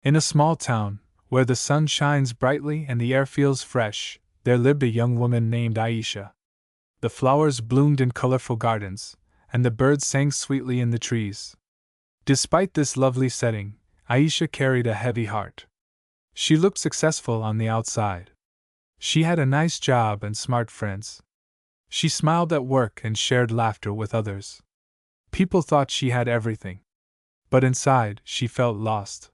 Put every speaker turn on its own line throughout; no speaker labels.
In a small town, where the sun shines brightly and the air feels fresh, there lived a young woman named Aisha. The flowers bloomed in colorful gardens, and the birds sang sweetly in the trees. Despite this lovely setting, Aisha carried a heavy heart. She looked successful on the outside. She had a nice job and smart friends. She smiled at work and shared laughter with others. People thought she had everything. But inside, she felt lost.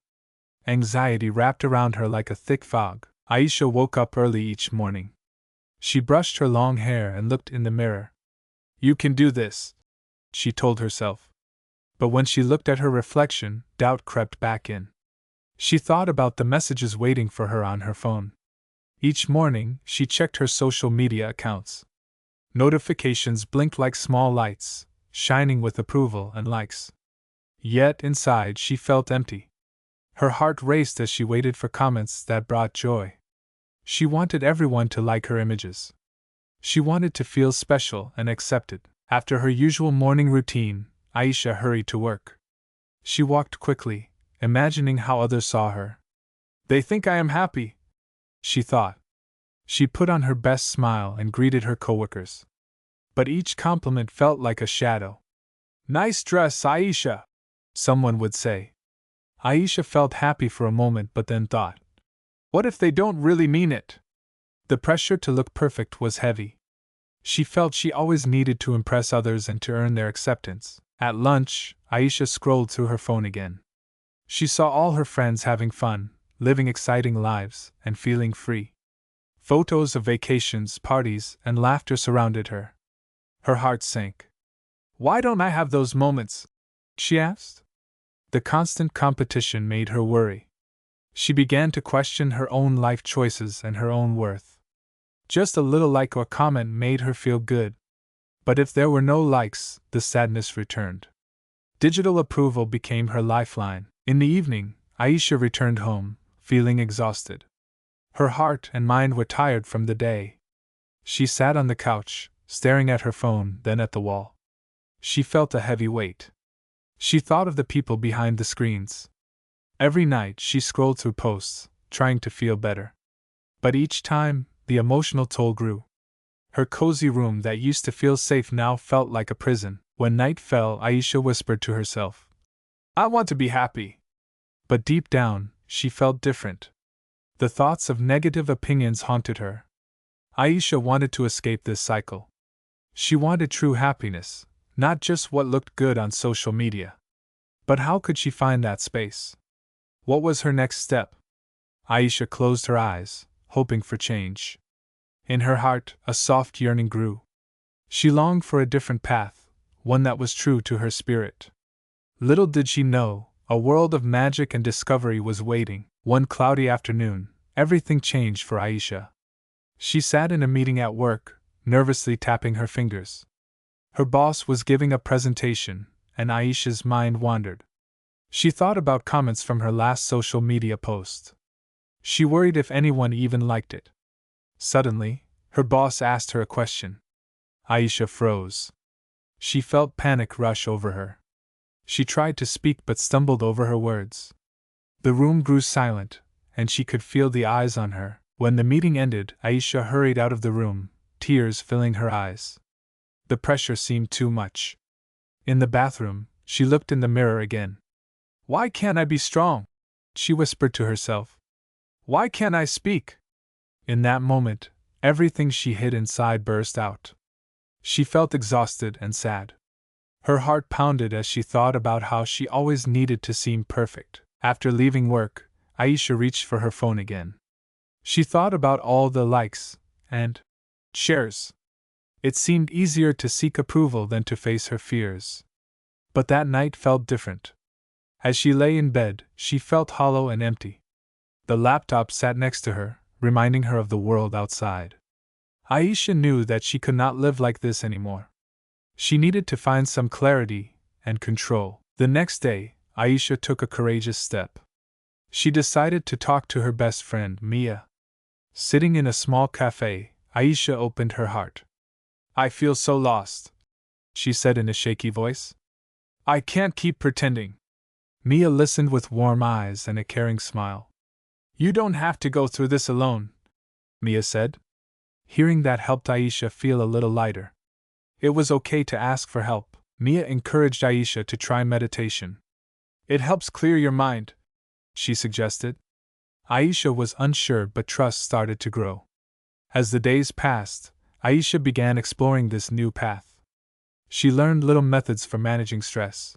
Anxiety wrapped around her like a thick fog. Aisha woke up early each morning. She brushed her long hair and looked in the mirror. "You can do this," she told herself. But when she looked at her reflection, doubt crept back in. She thought about the messages waiting for her on her phone. Each morning, she checked her social media accounts. Notifications blinked like small lights, shining with approval and likes. Yet inside she felt empty. Her heart raced as she waited for comments that brought joy. She wanted everyone to like her images. She wanted to feel special and accepted. After her usual morning routine, Aisha hurried to work. She walked quickly, imagining how others saw her. "They think I am happy," she thought. She put on her best smile and greeted her coworkers. But each compliment felt like a shadow. "Nice dress, Aisha," someone would say. Aisha felt happy for a moment but then thought, what if they don't really mean it? The pressure to look perfect was heavy. She felt she always needed to impress others and to earn their acceptance. At lunch, Aisha scrolled through her phone again. She saw all her friends having fun, living exciting lives, and feeling free. Photos of vacations, parties, and laughter surrounded her. Her heart sank. "Why don't I have those moments?" she asked. The constant competition made her worry. She began to question her own life choices and her own worth. Just a little like or comment made her feel good. But if there were no likes, the sadness returned. Digital approval became her lifeline. In the evening, Aisha returned home, feeling exhausted. Her heart and mind were tired from the day. She sat on the couch, staring at her phone, then at the wall. She felt a heavy weight. She thought of the people behind the screens. Every night she scrolled through posts, trying to feel better. But each time, the emotional toll grew. Her cozy room that used to feel safe now felt like a prison. When night fell, Aisha whispered to herself, "I want to be happy." But deep down, she felt different. The thoughts of negative opinions haunted her. Aisha wanted to escape this cycle. She wanted true happiness, not just what looked good on social media. But how could she find that space? What was her next step? Aisha closed her eyes, hoping for change. In her heart, a soft yearning grew. She longed for a different path, one that was true to her spirit. Little did she know, a world of magic and discovery was waiting. One cloudy afternoon, everything changed for Aisha. She sat in a meeting at work, nervously tapping her fingers. Her boss was giving a presentation, and Aisha's mind wandered. She thought about comments from her last social media post. She worried if anyone even liked it. Suddenly, her boss asked her a question. Aisha froze. She felt panic rush over her. She tried to speak but stumbled over her words. The room grew silent, and she could feel the eyes on her. When the meeting ended, Aisha hurried out of the room, tears filling her eyes. The pressure seemed too much. In the bathroom, she looked in the mirror again. "Why can't I be strong?" she whispered to herself. "Why can't I speak?" In that moment, everything she hid inside burst out. She felt exhausted and sad. Her heart pounded as she thought about how she always needed to seem perfect. After leaving work, Aisha reached for her phone again. She thought about all the likes and shares. It seemed easier to seek approval than to face her fears. But that night felt different. As she lay in bed, she felt hollow and empty. The laptop sat next to her, reminding her of the world outside. Aisha knew that she could not live like this anymore. She needed to find some clarity and control. The next day, Aisha took a courageous step. She decided to talk to her best friend, Mia. Sitting in a small cafe, Aisha opened her heart. "I feel so lost," she said in a shaky voice. "I can't keep pretending. Mia listened with warm eyes and a caring smile. You don't have to go through this alone, Mia said. Hearing that helped Aisha feel a little lighter. It was okay to ask for help. Mia encouraged Aisha to try meditation. It helps clear your mind, she suggested. Aisha was unsure, but trust started to grow. As the days passed, Aisha began exploring this new path. She learned little methods for managing stress.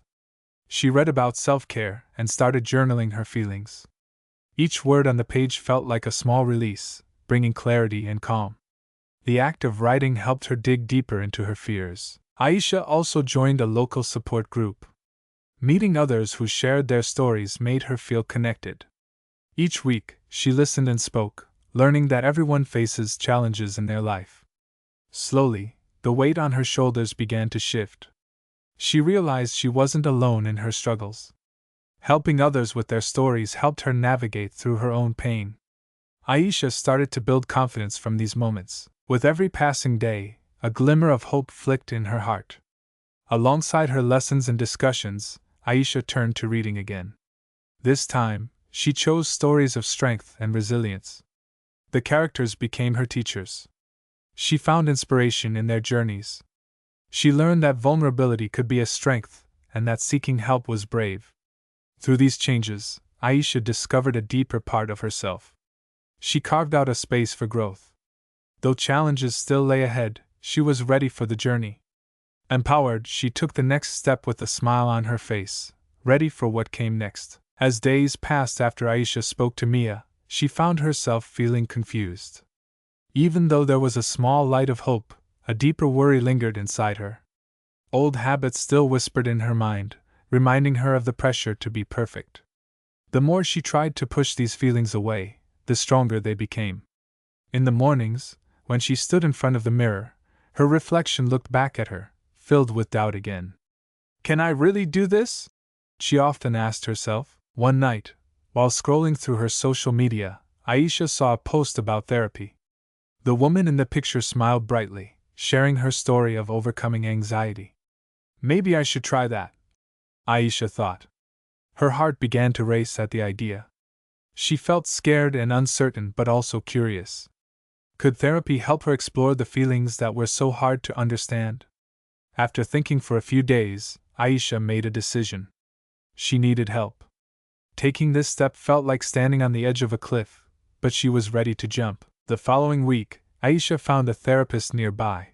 She read about self-care and started journaling her feelings. Each word on the page felt like a small release, bringing clarity and calm. The act of writing helped her dig deeper into her fears. Aisha also joined a local support group. Meeting others who shared their stories made her feel connected. Each week, she listened and spoke, learning that everyone faces challenges in their life. Slowly, the weight on her shoulders began to shift. She realized she wasn't alone in her struggles. Helping others with their stories helped her navigate through her own pain. Aisha started to build confidence from these moments. With every passing day, a glimmer of hope flicked in her heart. Alongside her lessons and discussions, Aisha turned to reading again. This time, she chose stories of strength and resilience. The characters became her teachers. She found inspiration in their journeys. She learned that vulnerability could be a strength and that seeking help was brave. Through these changes, Aisha discovered a deeper part of herself. She carved out a space for growth. Though challenges still lay ahead, she was ready for the journey. Empowered, she took the next step with a smile on her face, ready for what came next. As days passed after Aisha spoke to Mia, she found herself feeling confused. Even though there was a small light of hope, a deeper worry lingered inside her. Old habits still whispered in her mind, reminding her of the pressure to be perfect. The more she tried to push these feelings away, the stronger they became. In the mornings, when she stood in front of the mirror, her reflection looked back at her, filled with doubt again. Can I really do this? She often asked herself. One night, while scrolling through her social media, Aisha saw a post about therapy. The woman in the picture smiled brightly, sharing her story of overcoming anxiety. Maybe I should try that, Aisha thought. Her heart began to race at the idea. She felt scared and uncertain but also curious. Could therapy help her explore the feelings that were so hard to understand? After thinking for a few days, Aisha made a decision. She needed help. Taking this step felt like standing on the edge of a cliff, but she was ready to jump. The following week, Aisha found a therapist nearby.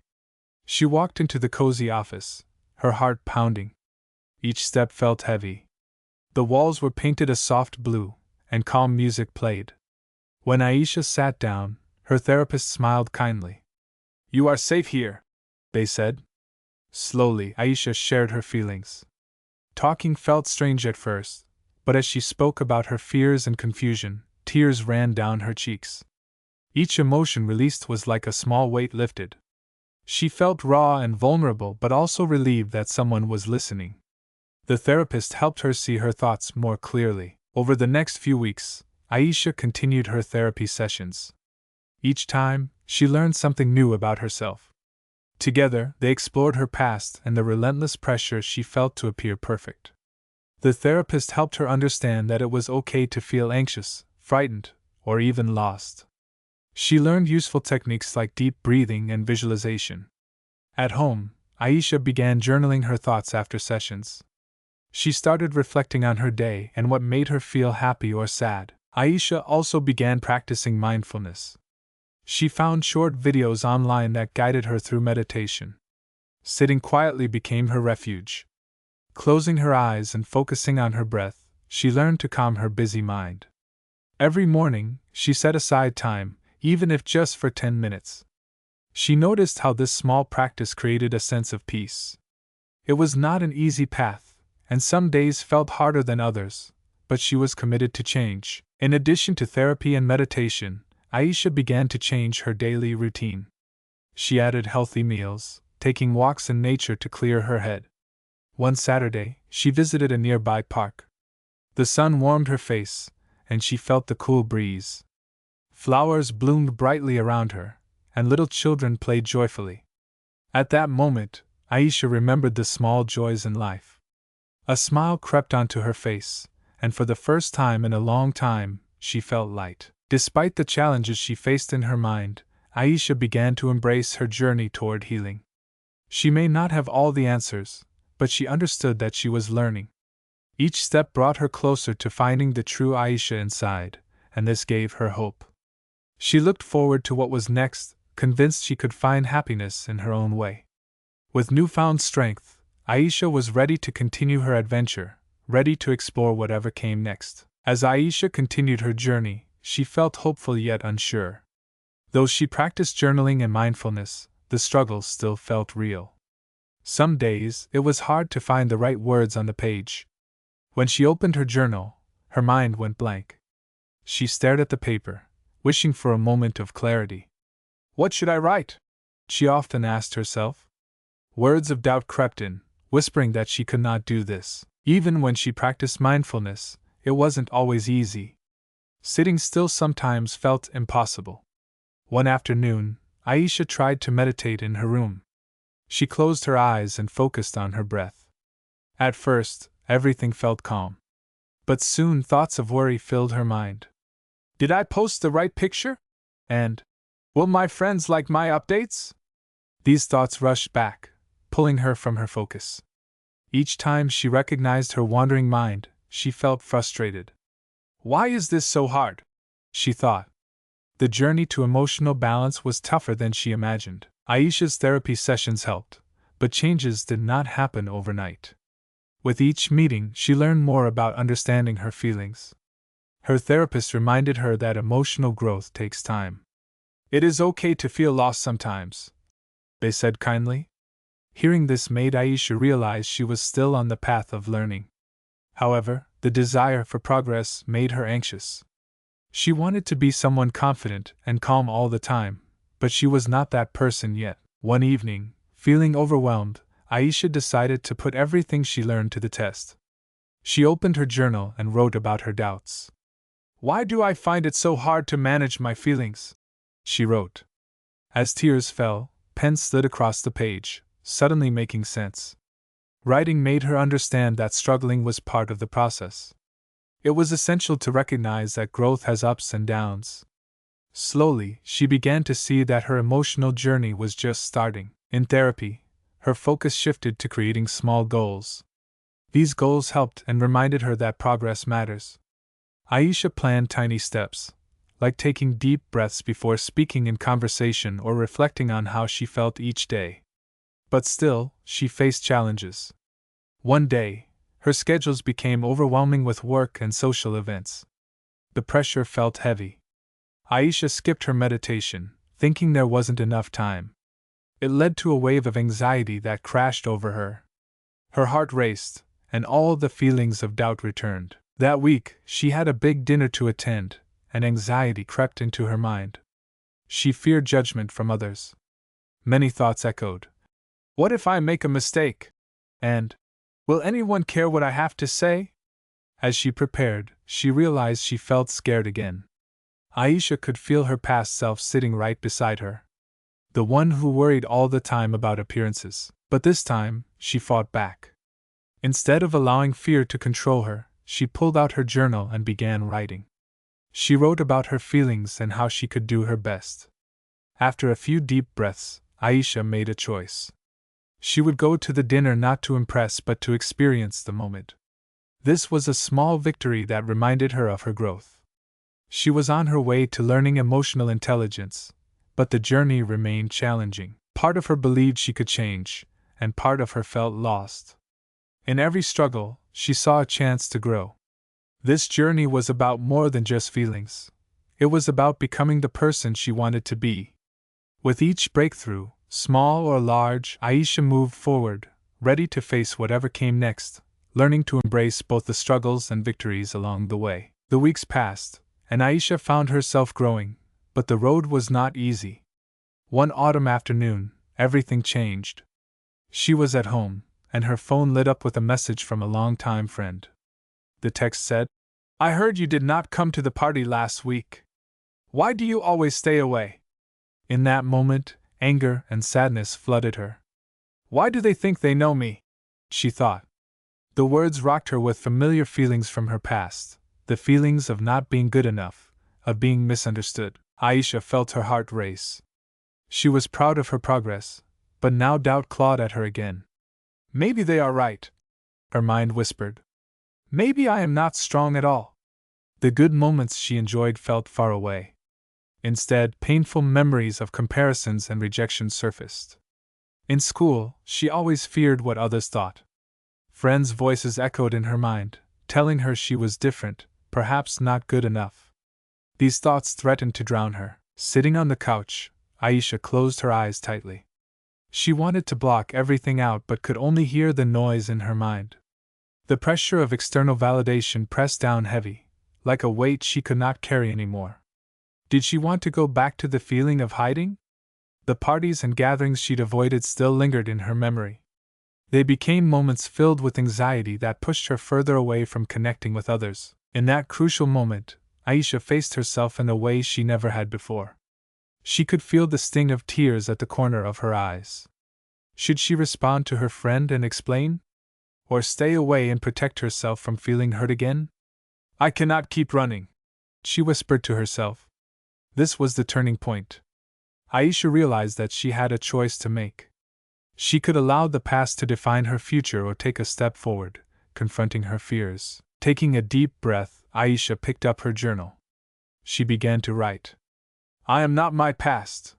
She walked into the cozy office, her heart pounding. Each step felt heavy. The walls were painted a soft blue, and calm music played. When Aisha sat down, her therapist smiled kindly. You are safe here, they said. Slowly, Aisha shared her feelings. Talking felt strange at first, but as she spoke about her fears and confusion, tears ran down her cheeks. Each emotion released was like a small weight lifted. She felt raw and vulnerable but also relieved that someone was listening. The therapist helped her see her thoughts more clearly. Over the next few weeks, Aisha continued her therapy sessions. Each time, she learned something new about herself. Together, they explored her past and the relentless pressure she felt to appear perfect. The therapist helped her understand that it was okay to feel anxious, frightened, or even lost. She learned useful techniques like deep breathing and visualization. At home, Aisha began journaling her thoughts after sessions. She started reflecting on her day and what made her feel happy or sad. Aisha also began practicing mindfulness. She found short videos online that guided her through meditation. Sitting quietly became her refuge. Closing her eyes and focusing on her breath, she learned to calm her busy mind. Every morning, she set aside time, even if just for 10 minutes. She noticed how this small practice created a sense of peace. It was not an easy path, and some days felt harder than others, but she was committed to change. In addition to therapy and meditation, Aisha began to change her daily routine. She added healthy meals, taking walks in nature to clear her head. One Saturday, she visited a nearby park. The sun warmed her face, and she felt the cool breeze. Flowers bloomed brightly around her, and little children played joyfully. At that moment, Aisha remembered the small joys in life. A smile crept onto her face, and for the first time in a long time, she felt light. Despite the challenges she faced in her mind, Aisha began to embrace her journey toward healing. She may not have all the answers, but she understood that she was learning. Each step brought her closer to finding the true Aisha inside, and this gave her hope. She looked forward to what was next, convinced she could find happiness in her own way. With newfound strength, Aisha was ready to continue her adventure, ready to explore whatever came next. As Aisha continued her journey, she felt hopeful yet unsure. Though she practiced journaling and mindfulness, the struggle still felt real. Some days, it was hard to find the right words on the page. When she opened her journal, her mind went blank. She stared at the paper, wishing for a moment of clarity. What should I write? She often asked herself. Words of doubt crept in, whispering that she could not do this. Even when she practiced mindfulness, it wasn't always easy. Sitting still sometimes felt impossible. One afternoon, Aisha tried to meditate in her room. She closed her eyes and focused on her breath. At first, everything felt calm. But soon thoughts of worry filled her mind. Did I post the right picture? And, will my friends like my updates? These thoughts rushed back, pulling her from her focus. Each time she recognized her wandering mind, she felt frustrated. Why is this so hard? She thought. The journey to emotional balance was tougher than she imagined. Aisha's therapy sessions helped, but changes did not happen overnight. With each meeting, she learned more about understanding her feelings. Her therapist reminded her that emotional growth takes time. It is okay to feel lost sometimes, they said kindly. Hearing this made Aisha realize she was still on the path of learning. However, the desire for progress made her anxious. She wanted to be someone confident and calm all the time, but she was not that person yet. One evening, feeling overwhelmed, Aisha decided to put everything she learned to the test. She opened her journal and wrote about her doubts. Why do I find it so hard to manage my feelings? She wrote. As tears fell, pen slid across the page, suddenly making sense. Writing made her understand that struggling was part of the process. It was essential to recognize that growth has ups and downs. Slowly, she began to see that her emotional journey was just starting. In therapy, her focus shifted to creating small goals. These goals helped and reminded her that progress matters. Aisha planned tiny steps, like taking deep breaths before speaking in conversation or reflecting on how she felt each day. But still, she faced challenges. One day, her schedules became overwhelming with work and social events. The pressure felt heavy. Aisha skipped her meditation, thinking there wasn't enough time. It led to a wave of anxiety that crashed over her. Her heart raced, and all the feelings of doubt returned. That week, she had a big dinner to attend, and anxiety crept into her mind. She feared judgment from others. Many thoughts echoed. What if I make a mistake? And, will anyone care what I have to say? As she prepared, she realized she felt scared again. Aisha could feel her past self sitting right beside her. The one who worried all the time about appearances. But this time, she fought back. Instead of allowing fear to control her, she pulled out her journal and began writing. She wrote about her feelings and how she could do her best. After a few deep breaths, Aisha made a choice. She would go to the dinner not to impress but to experience the moment. This was a small victory that reminded her of her growth. She was on her way to learning emotional intelligence, but the journey remained challenging. Part of her believed she could change, and part of her felt lost. In every struggle, she saw a chance to grow. This journey was about more than just feelings. It was about becoming the person she wanted to be. With each breakthrough, small or large, Aisha moved forward, ready to face whatever came next, learning to embrace both the struggles and victories along the way. The weeks passed, and Aisha found herself growing, but the road was not easy. One autumn afternoon, everything changed. She was at home, and her phone lit up with a message from a longtime friend. The text said, I heard you did not come to the party last week. Why do you always stay away? In that moment, anger and sadness flooded her. Why do they think they know me? She thought. The words rocked her with familiar feelings from her past, the feelings of not being good enough, of being misunderstood. Aisha felt her heart race. She was proud of her progress, but now doubt clawed at her again. Maybe they are right, her mind whispered. Maybe I am not strong at all. The good moments she enjoyed felt far away. Instead, painful memories of comparisons and rejection surfaced. In school, she always feared what others thought. Friends' voices echoed in her mind, telling her she was different, perhaps not good enough. These thoughts threatened to drown her. Sitting on the couch, Aisha closed her eyes tightly. She wanted to block everything out but could only hear the noise in her mind. The pressure of external validation pressed down heavy, like a weight she could not carry anymore. Did she want to go back to the feeling of hiding? The parties and gatherings she'd avoided still lingered in her memory. They became moments filled with anxiety that pushed her further away from connecting with others. In that crucial moment, Aisha faced herself in a way she never had before. She could feel the sting of tears at the corner of her eyes. Should she respond to her friend and explain? Or stay away and protect herself from feeling hurt again? I cannot keep running, she whispered to herself. This was the turning point. Aisha realized that she had a choice to make. She could allow the past to define her future or take a step forward, confronting her fears. Taking a deep breath, Aisha picked up her journal. She began to write. I am not my past.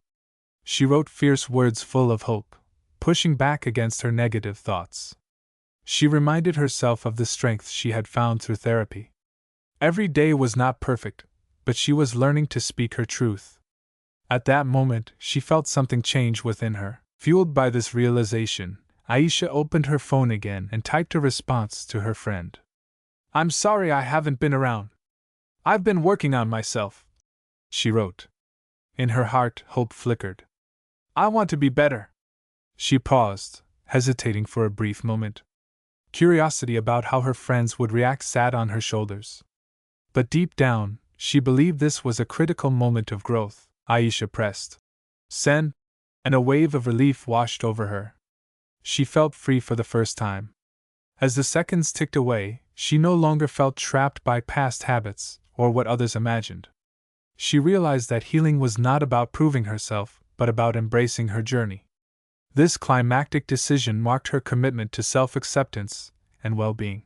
She wrote fierce words full of hope, pushing back against her negative thoughts. She reminded herself of the strength she had found through therapy. Every day was not perfect, but she was learning to speak her truth. At that moment, she felt something change within her. Fueled by this realization, Aisha opened her phone again and typed a response to her friend. I'm sorry I haven't been around. I've been working on myself, she wrote. In her heart, hope flickered. I want to be better. She paused, hesitating for a brief moment. Curiosity about how her friends would react sat on her shoulders. But deep down, she believed this was a critical moment of growth. Aisha pressed send, and a wave of relief washed over her. She felt free for the first time. As the seconds ticked away, she no longer felt trapped by past habits or what others imagined. She realized that healing was not about proving herself, but about embracing her journey. This climactic decision marked her commitment to self-acceptance and well-being.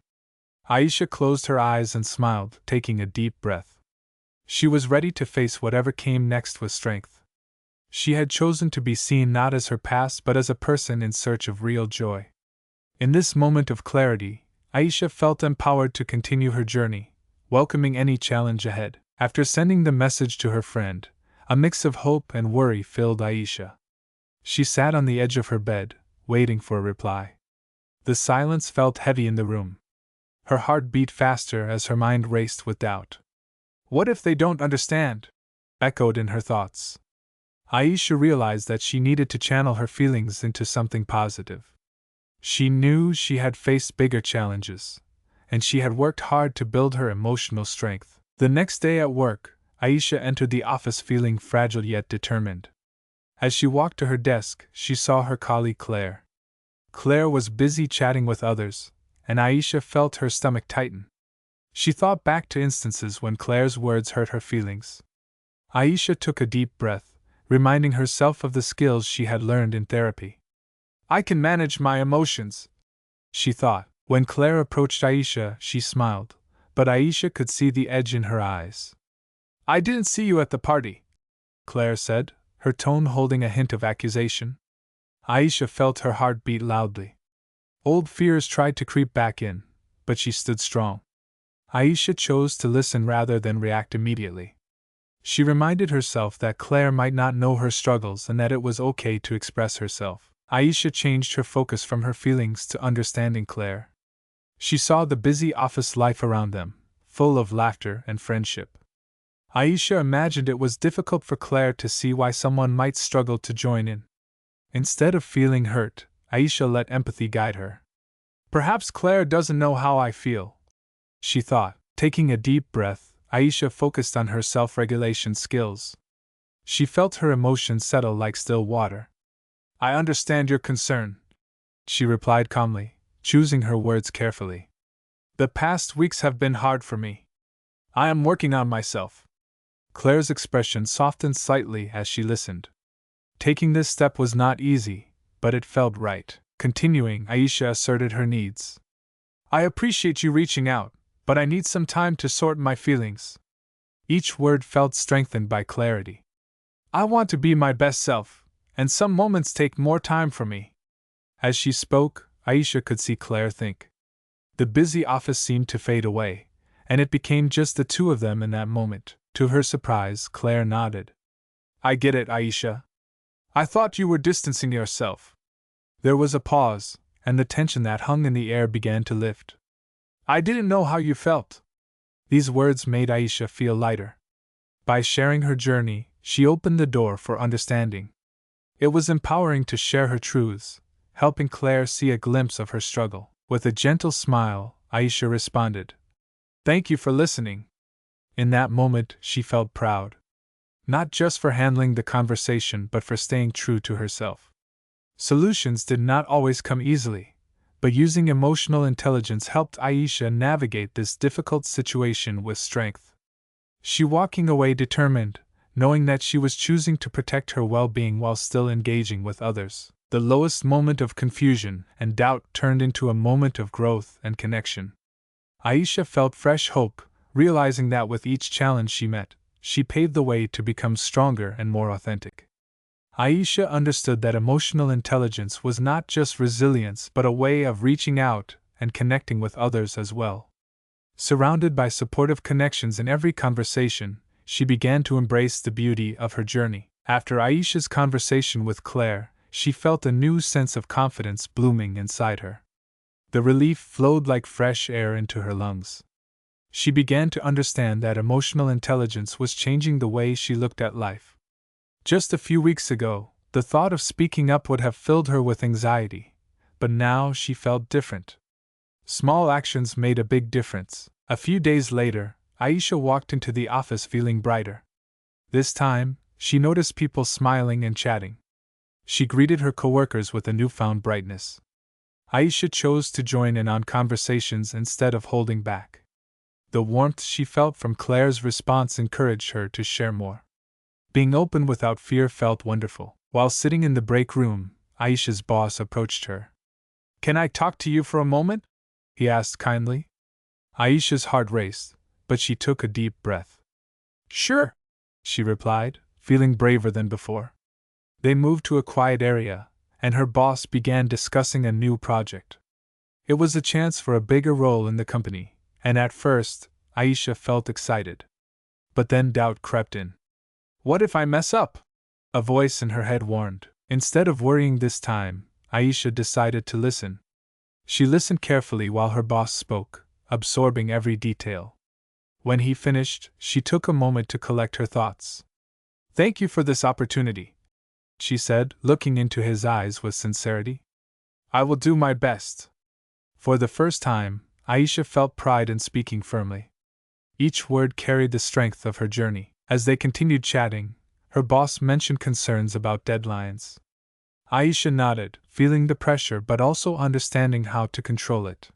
Aisha closed her eyes and smiled, taking a deep breath. She was ready to face whatever came next with strength. She had chosen to be seen not as her past but as a person in search of real joy. In this moment of clarity, Aisha felt empowered to continue her journey, welcoming any challenge ahead. After sending the message to her friend, a mix of hope and worry filled Aisha. She sat on the edge of her bed, waiting for a reply. The silence felt heavy in the room. Her heart beat faster as her mind raced with doubt. What if they don't understand? Echoed in her thoughts. Aisha realized that she needed to channel her feelings into something positive. She knew she had faced bigger challenges, and she had worked hard to build her emotional strength. The next day at work, Aisha entered the office feeling fragile yet determined. As she walked to her desk, she saw her colleague Claire. Claire was busy chatting with others, and Aisha felt her stomach tighten. She thought back to instances when Claire's words hurt her feelings. Aisha took a deep breath, reminding herself of the skills she had learned in therapy. I can manage my emotions, she thought. When Claire approached Aisha, she smiled, but Aisha could see the edge in her eyes. I didn't see you at the party, Claire said, her tone holding a hint of accusation. Aisha felt her heart beat loudly. Old fears tried to creep back in, but she stood strong. Aisha chose to listen rather than react immediately. She reminded herself that Claire might not know her struggles and that it was okay to express herself. Aisha changed her focus from her feelings to understanding Claire. She saw the busy office life around them, full of laughter and friendship. Aisha imagined it was difficult for Claire to see why someone might struggle to join in. Instead of feeling hurt, Aisha let empathy guide her. Perhaps Claire doesn't know how I feel, she thought. Taking a deep breath, Aisha focused on her self-regulation skills. She felt her emotions settle like still water. I understand your concern, she replied calmly, choosing her words carefully. The past weeks have been hard for me. I am working on myself. Claire's expression softened slightly as she listened. Taking this step was not easy, but it felt right. Continuing, Aisha asserted her needs. I appreciate you reaching out, but I need some time to sort my feelings. Each word felt strengthened by clarity. I want to be my best self, and some moments take more time for me. As she spoke, Aisha could see Claire think. The busy office seemed to fade away, and it became just the two of them in that moment. To her surprise, Claire nodded. I get it, Aisha. I thought you were distancing yourself. There was a pause, and the tension that hung in the air began to lift. I didn't know how you felt. These words made Aisha feel lighter. By sharing her journey, she opened the door for understanding. It was empowering to share her truths, helping Claire see a glimpse of her struggle. With a gentle smile, Aisha responded, Thank you for listening. In that moment, she felt proud. Not just for handling the conversation, but for staying true to herself. Solutions did not always come easily, but using emotional intelligence helped Aisha navigate this difficult situation with strength. She walking away determined, knowing that she was choosing to protect her well-being while still engaging with others. The lowest moment of confusion and doubt turned into a moment of growth and connection. Aisha felt fresh hope, realizing that with each challenge she met, she paved the way to become stronger and more authentic. Aisha understood that emotional intelligence was not just resilience but a way of reaching out and connecting with others as well. Surrounded by supportive connections in every conversation, she began to embrace the beauty of her journey. After Aisha's conversation with Claire, she felt a new sense of confidence blooming inside her. The relief flowed like fresh air into her lungs. She began to understand that emotional intelligence was changing the way she looked at life. Just a few weeks ago, the thought of speaking up would have filled her with anxiety, but now she felt different. Small actions made a big difference. A few days later, Aisha walked into the office feeling brighter. This time, she noticed people smiling and chatting. She greeted her coworkers with a newfound brightness. Aisha chose to join in on conversations instead of holding back. The warmth she felt from Claire's response encouraged her to share more. Being open without fear felt wonderful. While sitting in the break room, Aisha's boss approached her. Can I talk to you for a moment? He asked kindly. Aisha's heart raced, but she took a deep breath. Sure, she replied, feeling braver than before. They moved to a quiet area, and her boss began discussing a new project. It was a chance for a bigger role in the company, and at first, Aisha felt excited. But then doubt crept in. What if I mess up? A voice in her head warned. Instead of worrying this time, Aisha decided to listen. She listened carefully while her boss spoke, absorbing every detail. When he finished, she took a moment to collect her thoughts. Thank you for this opportunity, she said, looking into his eyes with sincerity. I will do my best. For the first time, Aisha felt pride in speaking firmly. Each word carried the strength of her journey. As they continued chatting, her boss mentioned concerns about deadlines. Aisha nodded, feeling the pressure but also understanding how to control it.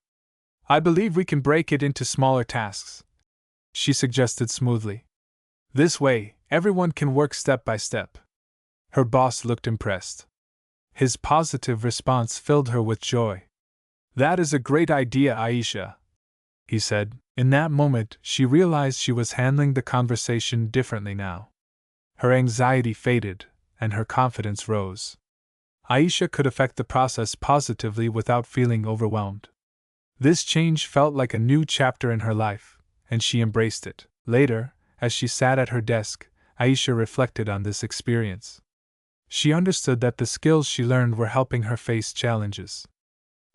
I believe we can break it into smaller tasks, she suggested smoothly. This way, everyone can work step by step. Her boss looked impressed. His positive response filled her with joy. That is a great idea, Aisha, he said. In that moment, she realized she was handling the conversation differently now. Her anxiety faded, and her confidence rose. Aisha could affect the process positively without feeling overwhelmed. This change felt like a new chapter in her life, and she embraced it. Later, as she sat at her desk, Aisha reflected on this experience. She understood that the skills she learned were helping her face challenges.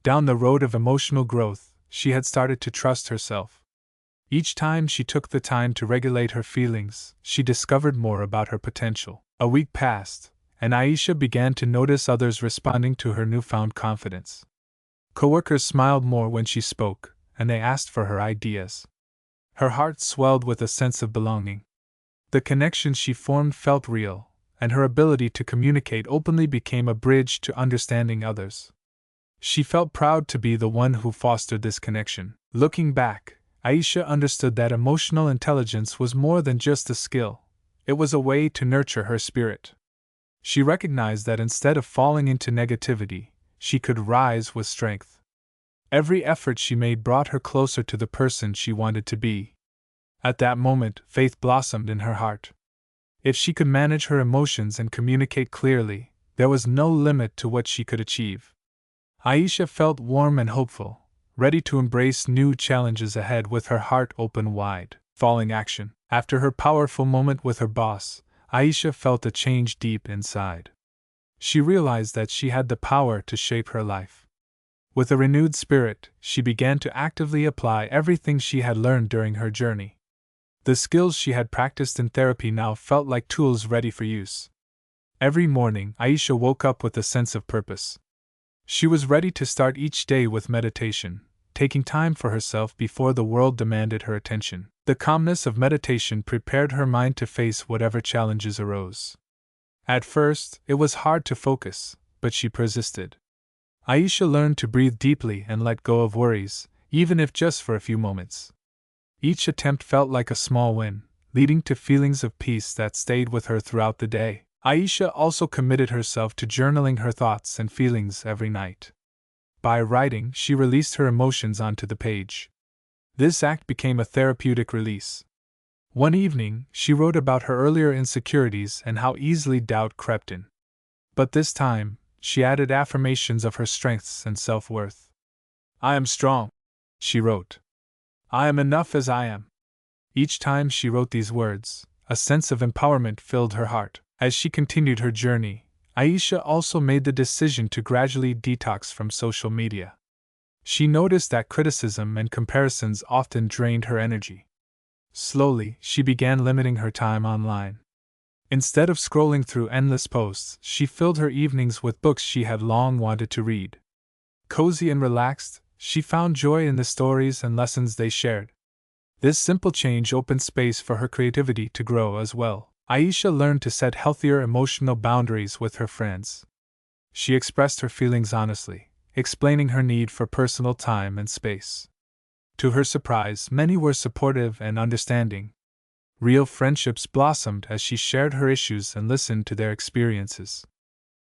Down the road of emotional growth, she had started to trust herself. Each time she took the time to regulate her feelings, she discovered more about her potential. A week passed, and Aisha began to notice others responding to her newfound confidence. Coworkers smiled more when she spoke, and they asked for her ideas. Her heart swelled with a sense of belonging. The connection she formed felt real, and her ability to communicate openly became a bridge to understanding others. She felt proud to be the one who fostered this connection. Looking back, Aisha understood that emotional intelligence was more than just a skill, it was a way to nurture her spirit. She recognized that instead of falling into negativity, she could rise with strength. Every effort she made brought her closer to the person she wanted to be. At that moment, faith blossomed in her heart. If she could manage her emotions and communicate clearly, there was no limit to what she could achieve. Aisha felt warm and hopeful, ready to embrace new challenges ahead with her heart open wide. Following action. After her powerful moment with her boss, Aisha felt a change deep inside. She realized that she had the power to shape her life. With a renewed spirit, she began to actively apply everything she had learned during her journey. The skills she had practiced in therapy now felt like tools ready for use. Every morning, Aisha woke up with a sense of purpose. She was ready to start each day with meditation, taking time for herself before the world demanded her attention. The calmness of meditation prepared her mind to face whatever challenges arose. At first, it was hard to focus, but she persisted. Aisha learned to breathe deeply and let go of worries, even if just for a few moments. Each attempt felt like a small win, leading to feelings of peace that stayed with her throughout the day. Aisha also committed herself to journaling her thoughts and feelings every night. By writing, she released her emotions onto the page. This act became a therapeutic release. One evening, she wrote about her earlier insecurities and how easily doubt crept in. But this time, she added affirmations of her strengths and self-worth. "I am strong," she wrote. "I am enough as I am." Each time she wrote these words, a sense of empowerment filled her heart. As she continued her journey, Aisha also made the decision to gradually detox from social media. She noticed that criticism and comparisons often drained her energy. Slowly, she began limiting her time online. Instead of scrolling through endless posts, she filled her evenings with books she had long wanted to read. Cozy and relaxed, she found joy in the stories and lessons they shared. This simple change opened space for her creativity to grow as well. Aisha learned to set healthier emotional boundaries with her friends. She expressed her feelings honestly, explaining her need for personal time and space. To her surprise, many were supportive and understanding. Real friendships blossomed as she shared her issues and listened to their experiences.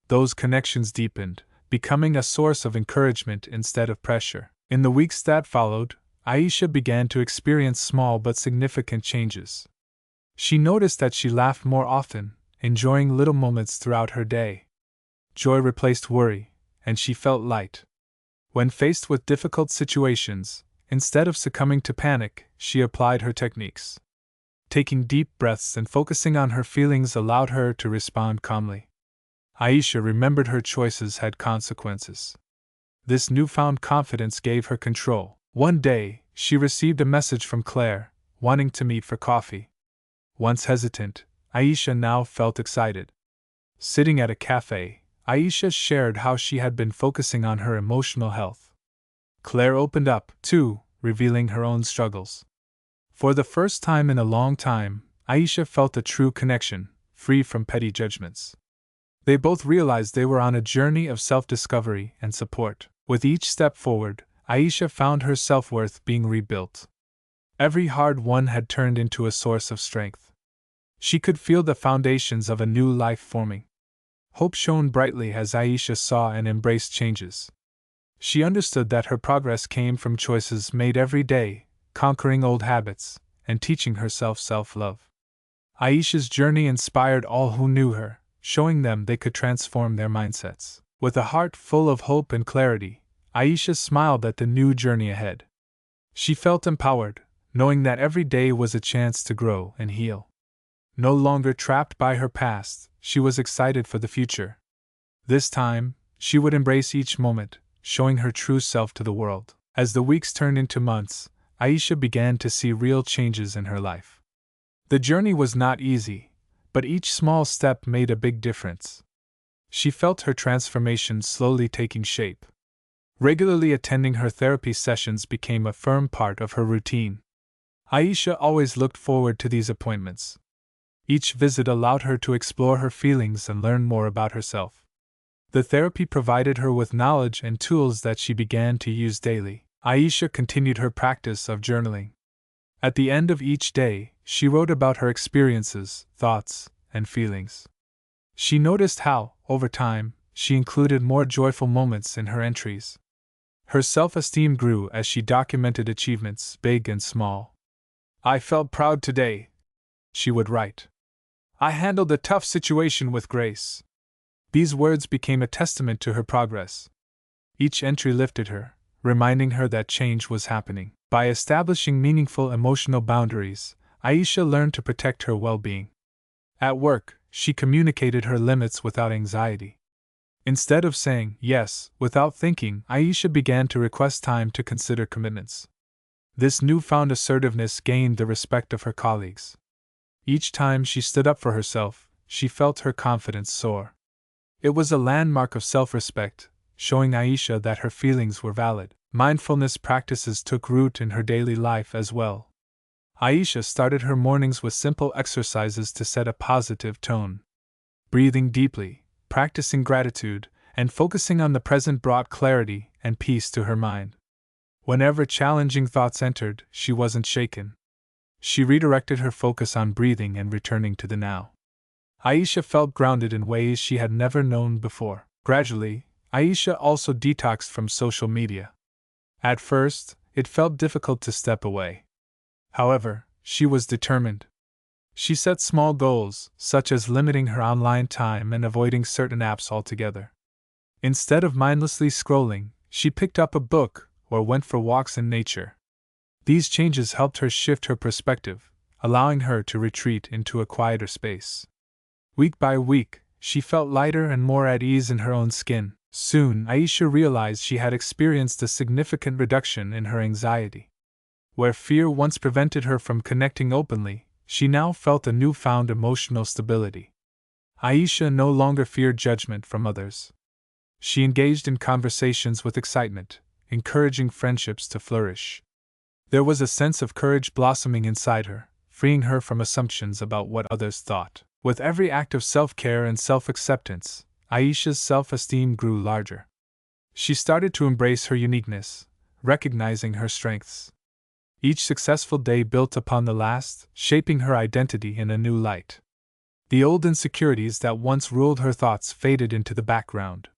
Those connections deepened, becoming a source of encouragement instead of pressure. In the weeks that followed, Aisha began to experience small but significant changes. She noticed that she laughed more often, enjoying little moments throughout her day. Joy replaced worry, and she felt light. When faced with difficult situations, instead of succumbing to panic, she applied her techniques. Taking deep breaths and focusing on her feelings allowed her to respond calmly. Aisha remembered her choices had consequences. This newfound confidence gave her control. One day, she received a message from Claire, wanting to meet for coffee. Once hesitant, Aisha now felt excited. Sitting at a cafe, Aisha shared how she had been focusing on her emotional health. Claire opened up, too, revealing her own struggles. For the first time in a long time, Aisha felt a true connection, free from petty judgments. They both realized they were on a journey of self-discovery and support. With each step forward, Aisha found her self-worth being rebuilt. Every hard won had turned into a source of strength. She could feel the foundations of a new life forming. Hope shone brightly as Aisha saw and embraced changes. She understood that her progress came from choices made every day, conquering old habits, and teaching herself self-love. Aisha's journey inspired all who knew her, showing them they could transform their mindsets. With a heart full of hope and clarity, Aisha smiled at the new journey ahead. She felt empowered, knowing that every day was a chance to grow and heal. No longer trapped by her past, she was excited for the future. This time, she would embrace each moment, showing her true self to the world. As the weeks turned into months, Aisha began to see real changes in her life. The journey was not easy, but each small step made a big difference. She felt her transformation slowly taking shape. Regularly attending her therapy sessions became a firm part of her routine. Aisha always looked forward to these appointments. Each visit allowed her to explore her feelings and learn more about herself. The therapy provided her with knowledge and tools that she began to use daily. Aisha continued her practice of journaling. At the end of each day, she wrote about her experiences, thoughts, and feelings. She noticed how, over time, she included more joyful moments in her entries. Her self-esteem grew as she documented achievements, big and small. "I felt proud today," she would write. "I handled a tough situation with grace." These words became a testament to her progress. Each entry lifted her, reminding her that change was happening. By establishing meaningful emotional boundaries, Aisha learned to protect her well-being. At work, she communicated her limits without anxiety. Instead of saying yes without thinking, Aisha began to request time to consider commitments. This newfound assertiveness gained the respect of her colleagues. Each time she stood up for herself, she felt her confidence soar. It was a landmark of self-respect, showing Aisha that her feelings were valid. Mindfulness practices took root in her daily life as well. Aisha started her mornings with simple exercises to set a positive tone. Breathing deeply, practicing gratitude, and focusing on the present brought clarity and peace to her mind. Whenever challenging thoughts entered, she wasn't shaken. She redirected her focus on breathing and returning to the now. Aisha felt grounded in ways she had never known before. Gradually, Aisha also detoxed from social media. At first, it felt difficult to step away. However, she was determined. She set small goals, such as limiting her online time and avoiding certain apps altogether. Instead of mindlessly scrolling, she picked up a book or went for walks in nature. These changes helped her shift her perspective, allowing her to retreat into a quieter space. Week by week, she felt lighter and more at ease in her own skin. Soon, Aisha realized she had experienced a significant reduction in her anxiety. Where fear once prevented her from connecting openly, she now felt a newfound emotional stability. Aisha no longer feared judgment from others. She engaged in conversations with excitement, encouraging friendships to flourish. There was a sense of courage blossoming inside her, freeing her from assumptions about what others thought. With every act of self-care and self-acceptance, Aisha's self-esteem grew larger. She started to embrace her uniqueness, recognizing her strengths. Each successful day built upon the last, shaping her identity in a new light. The old insecurities that once ruled her thoughts faded into the background.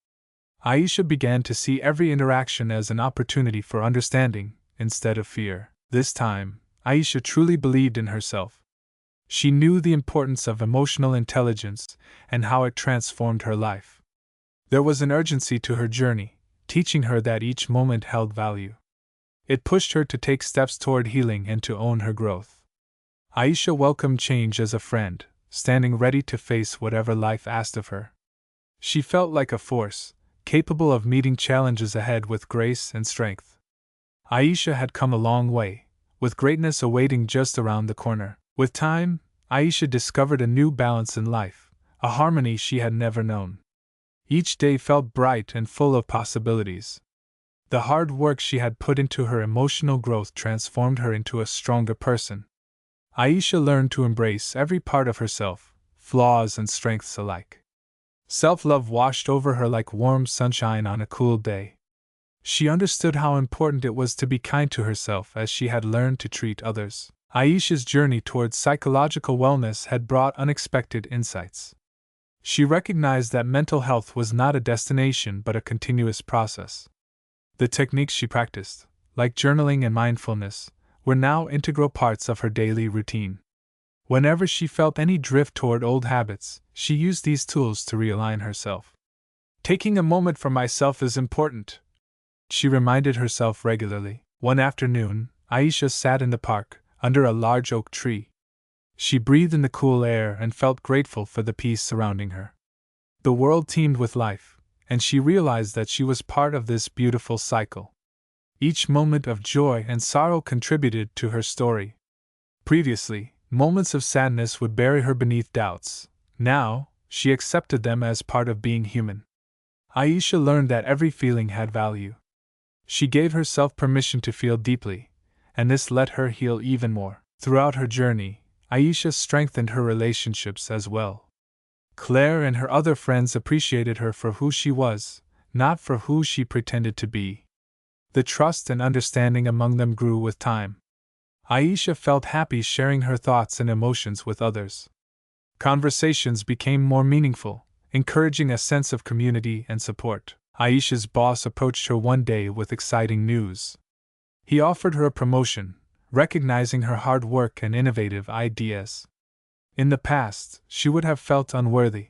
Aisha began to see every interaction as an opportunity for understanding, instead of fear. This time, Aisha truly believed in herself. She knew the importance of emotional intelligence and how it transformed her life. There was an urgency to her journey, teaching her that each moment held value. It pushed her to take steps toward healing and to own her growth. Aisha welcomed change as a friend, standing ready to face whatever life asked of her. She felt like a force, capable of meeting challenges ahead with grace and strength. Aisha had come a long way, with greatness awaiting just around the corner. With time, Aisha discovered a new balance in life, a harmony she had never known. Each day felt bright and full of possibilities. The hard work she had put into her emotional growth transformed her into a stronger person. Aisha learned to embrace every part of herself, flaws and strengths alike. Self-love washed over her like warm sunshine on a cool day. She understood how important it was to be kind to herself as she had learned to treat others. Aisha's journey towards psychological wellness had brought unexpected insights. She recognized that mental health was not a destination but a continuous process. The techniques she practiced, like journaling and mindfulness, were now integral parts of her daily routine. Whenever she felt any drift toward old habits, she used these tools to realign herself. "Taking a moment for myself is important," she reminded herself regularly. One afternoon, Aisha sat in the park, under a large oak tree. She breathed in the cool air and felt grateful for the peace surrounding her. The world teemed with life, and she realized that she was part of this beautiful cycle. Each moment of joy and sorrow contributed to her story. Previously, moments of sadness would bury her beneath doubts. Now, she accepted them as part of being human. Aisha learned that every feeling had value. She gave herself permission to feel deeply, and this let her heal even more. Throughout her journey, Aisha strengthened her relationships as well. Claire and her other friends appreciated her for who she was, not for who she pretended to be. The trust and understanding among them grew with time. Aisha felt happy sharing her thoughts and emotions with others. Conversations became more meaningful, encouraging a sense of community and support. Aisha's boss approached her one day with exciting news. He offered her a promotion, recognizing her hard work and innovative ideas. In the past, she would have felt unworthy.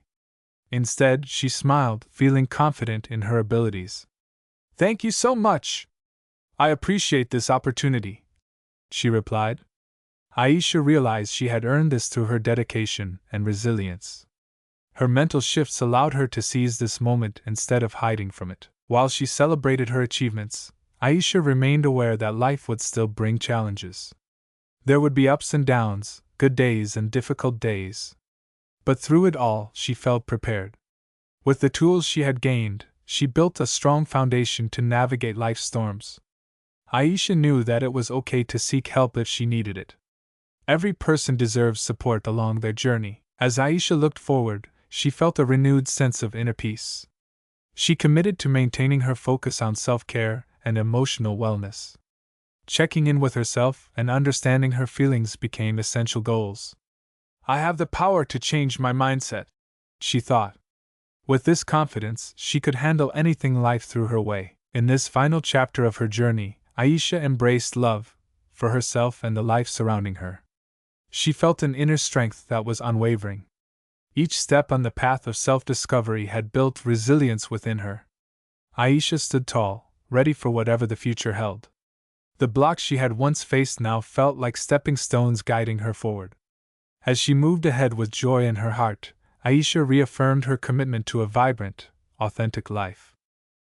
Instead, she smiled, feeling confident in her abilities. "Thank you so much! I appreciate this opportunity," she replied. Aisha realized she had earned this through her dedication and resilience. Her mental shifts allowed her to seize this moment instead of hiding from it. While she celebrated her achievements, Aisha remained aware that life would still bring challenges. There would be ups and downs, good days and difficult days. But through it all, she felt prepared. With the tools she had gained, she built a strong foundation to navigate life's storms. Aisha knew that it was okay to seek help if she needed it. Every person deserves support along their journey. As Aisha looked forward, she felt a renewed sense of inner peace. She committed to maintaining her focus on self-care and emotional wellness. Checking in with herself and understanding her feelings became essential goals. "I have the power to change my mindset," she thought. With this confidence, she could handle anything life threw her way. In this final chapter of her journey, Aisha embraced love, for herself and the life surrounding her. She felt an inner strength that was unwavering. Each step on the path of self-discovery had built resilience within her. Aisha stood tall, ready for whatever the future held. The blocks she had once faced now felt like stepping stones guiding her forward. As she moved ahead with joy in her heart, Aisha reaffirmed her commitment to a vibrant, authentic life.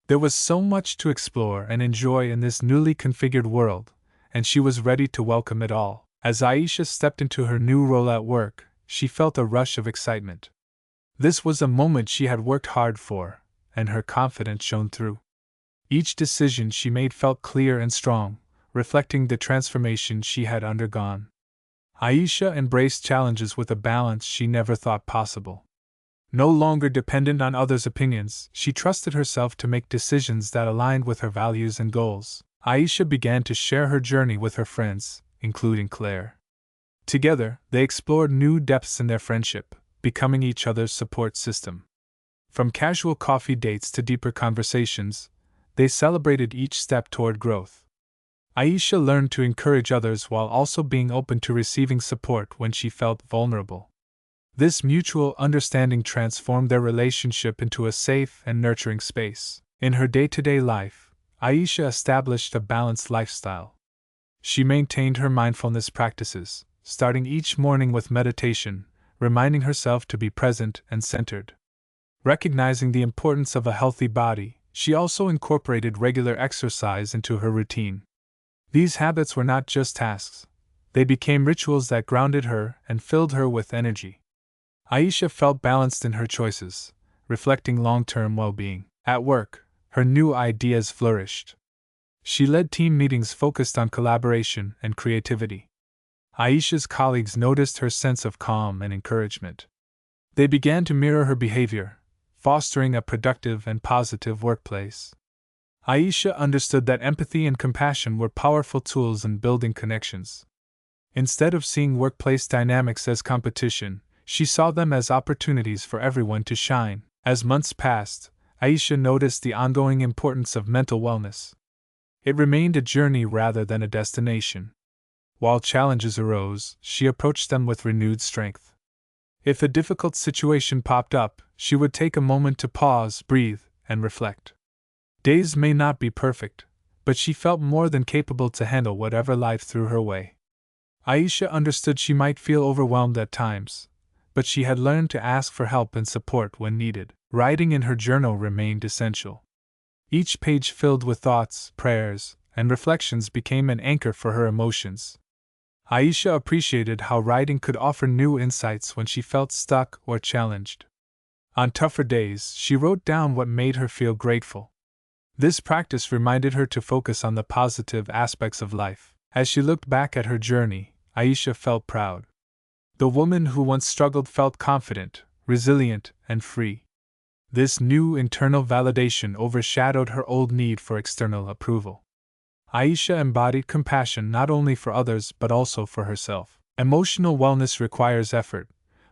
There was so much to explore and enjoy in this newly configured world, and she was ready to welcome it all. As Aisha stepped into her new role at work, she felt a rush of excitement. This was a moment she had worked hard for, and her confidence shone through. Each decision she made felt clear and strong, reflecting the transformation she had undergone. Aisha embraced challenges with a balance she never thought possible. No longer dependent on others' opinions, she trusted herself to make decisions that aligned with her values and goals. Aisha began to share her journey with her friends, including Claire. Together, they explored new depths in their friendship, becoming each other's support system. From casual coffee dates to deeper conversations, they celebrated each step toward growth. Aisha learned to encourage others while also being open to receiving support when she felt vulnerable. This mutual understanding transformed their relationship into a safe and nurturing space. In her day-to-day life, Aisha established a balanced lifestyle. She maintained her mindfulness practices, starting each morning with meditation, reminding herself to be present and centered. Recognizing the importance of a healthy body, she also incorporated regular exercise into her routine. These habits were not just tasks, they became rituals that grounded her and filled her with energy. Aisha felt balanced in her choices, reflecting long-term well-being. At work, her new ideas flourished. She led team meetings focused on collaboration and creativity. Aisha's colleagues noticed her sense of calm and encouragement. They began to mirror her behavior, fostering a productive and positive workplace. Aisha understood that empathy and compassion were powerful tools in building connections. Instead of seeing workplace dynamics as competition, she saw them as opportunities for everyone to shine. As months passed, Aisha noticed the ongoing importance of mental wellness. It remained a journey rather than a destination. While challenges arose, she approached them with renewed strength. If a difficult situation popped up, she would take a moment to pause, breathe, and reflect. Days may not be perfect, but she felt more than capable to handle whatever life threw her way. Aisha understood she might feel overwhelmed at times, but she had learned to ask for help and support when needed. Writing in her journal remained essential. Each page filled with thoughts, prayers, and reflections became an anchor for her emotions. Aisha appreciated how writing could offer new insights when she felt stuck or challenged. On tougher days, she wrote down what made her feel grateful. This practice reminded her to focus on the positive aspects of life. As she looked back at her journey, Aisha felt proud. The woman who once struggled felt confident, resilient, and free. This new internal validation overshadowed her old need for external approval. Aisha embodied compassion not only for others but also for herself. Emotional wellness requires effort,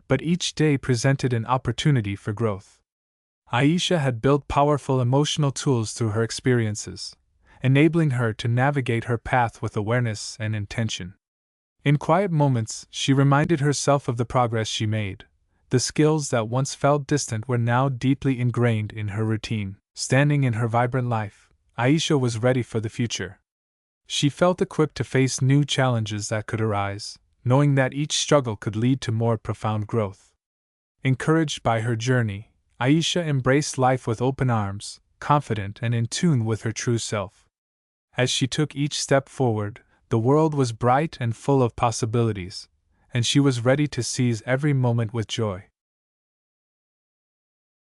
but each day presented an opportunity for growth. Aisha had built powerful emotional tools through her experiences, enabling her to navigate her path with awareness and intention. In quiet moments, she reminded herself of the progress she made. The skills that once felt distant were now deeply ingrained in her routine. Standing in her vibrant life, Aisha was ready for the future. She felt equipped to face new challenges that could arise, knowing that each struggle could lead to more profound growth. Encouraged by her journey, Aisha embraced life with open arms, confident and in tune with her true self. As she took each step forward, the world was bright and full of possibilities, and she was ready to seize every moment with joy.